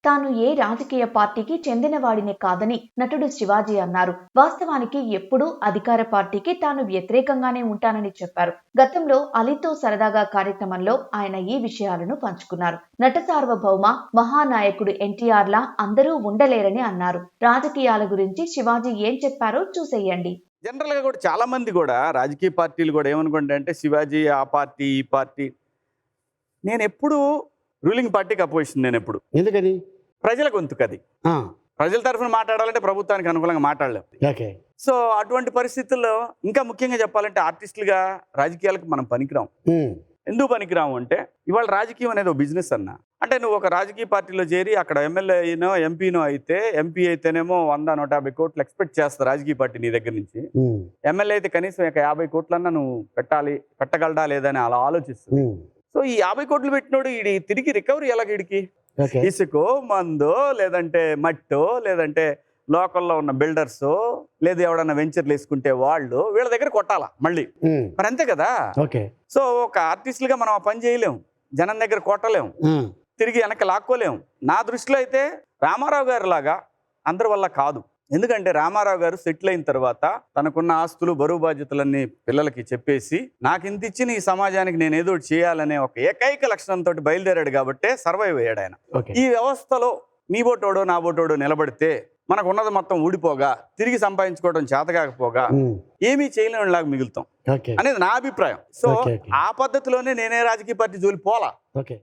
తాను ఏ రాజకీయ పార్టీకి చెందినవాడిని కాదని నటుడు శివాజీ అన్నారు. వాస్తవానికి ఎప్పుడూ అధికార పార్టీకి తాను వ్యతిరేకంగానే ఉంటానని చెప్పారు. గతంలో అలీతో సరదాగా కార్యక్రమంలో ఆయన ఈ విషయాలను పంచుకున్నారు. నట సార్వభౌమ మహానాయకుడు ఎన్టీఆర్ లా అందరూ ఉండలేరని అన్నారు. రాజకీయాల గురించి శివాజీ ఏం చెప్పారో చూసేయండి. జనరల్‌గా కూడా చాలా మంది కూడా రాజకీయ పార్టీలు కూడా ఏమనుకుంటారంటే శివాజీ ఆ పార్టీ, ఈ పార్టీ. నేనెప్పుడూ రూలింగ్ పార్టీకి అపోజిషన్ నేనెప్పుడు. ఎందుకని? ప్రజల గొంతుకది. ఆ! ప్రజల తరఫున మాట్లాడాలంటే ప్రభుత్వానికి అనుకూలంగా మాట్లాడలేం. ఓకే. సో, అటువంటి పరిస్థితుల్లో ఇంకా ముఖ్యంగా చెప్పాలంటే ఆర్టిస్టులుగా రాజకీయాలకు మనం పనికిరాం. హ్మ్. ఎందుకు పనికిరాము అంటే ఇవాళ రాజకీయం అనేది ఒక బిజినెస్ అన్న. అంటే నువ్వు ఒక రాజకీయ పార్టీలో చేరి అక్కడ ఎమ్మెల్యే అయినో, ఎంపీనో అయితే ఎంపీ అయితేనేమో 100, 150 కోట్లు ఎక్స్‌పెక్ట్ చేస్తా రాజకీయ పార్టీ నీ దగ్గర నుంచి. హ్మ్. ఎమ్మెల్యే అయితే కనీసం ఒక 50 కోట్లన్నా నువ్వు పెట్టగలడా లేదా అని అలా ఆలోచిస్తుంది. హ్మ్. సో ఈ 50 కోట్లు పెట్టినోడు ఈడి తిరిగి రికవరీ ఎలాగ ఈడికి? ఓకే. ఇసుకో, మందో, లేదంటే మట్టో, లేదంటే లోకల్లో ఉన్న బిల్డర్సో, లేదు ఎవడన్నా వెంచర్లు వేసుకుంటే వాళ్ళు వీళ్ళ దగ్గర కొట్టాలా మళ్ళీ. హ్మ్. మరి అంతే కదా. ఓకే. సో ఒక ఆర్టిస్టులుగా మనం ఆ పని చేయలేం, జనం దగ్గర కొట్టలేం, హ్మ్. తిరిగి వెనక్కి లాక్కోలేం. నా దృష్టిలో అయితే రామారావు గారి లాగా అందరి వల్ల కాదు. ఎందుకంటే రామారావు గారు సెటిల్ అయిన తర్వాత తనకున్న ఆస్తులు, బరువు బాధ్యతలన్నీ పిల్లలకి చెప్పేసి నాకు ఇంత ఇచ్చిన ఈ సమాజానికి నేను ఏదో ఒకటి చేయాలనే ఒక ఏకైక లక్షణంతో బయలుదేరాడు కాబట్టే సర్వైవ్ అయ్యాడు ఆయన. ఓకే. ఈ వ్యవస్థలో నీ బోటోడో నా బోటోడో నిలబడితే మనకు ఉన్నది మొత్తం ఊడిపోగా, తిరిగి సంపాదించుకోవడం చేతకాకపోగా హ్మ్. ఏమీ చేయలేనిలాగా మిగులుతాం ఓకే. అనేది నా అభిప్రాయం. So okay. ఓకే. ఆ పద్ధతిలోనే నేనే రాజకీయ పార్టీ జోలి పోలా. ఓకే.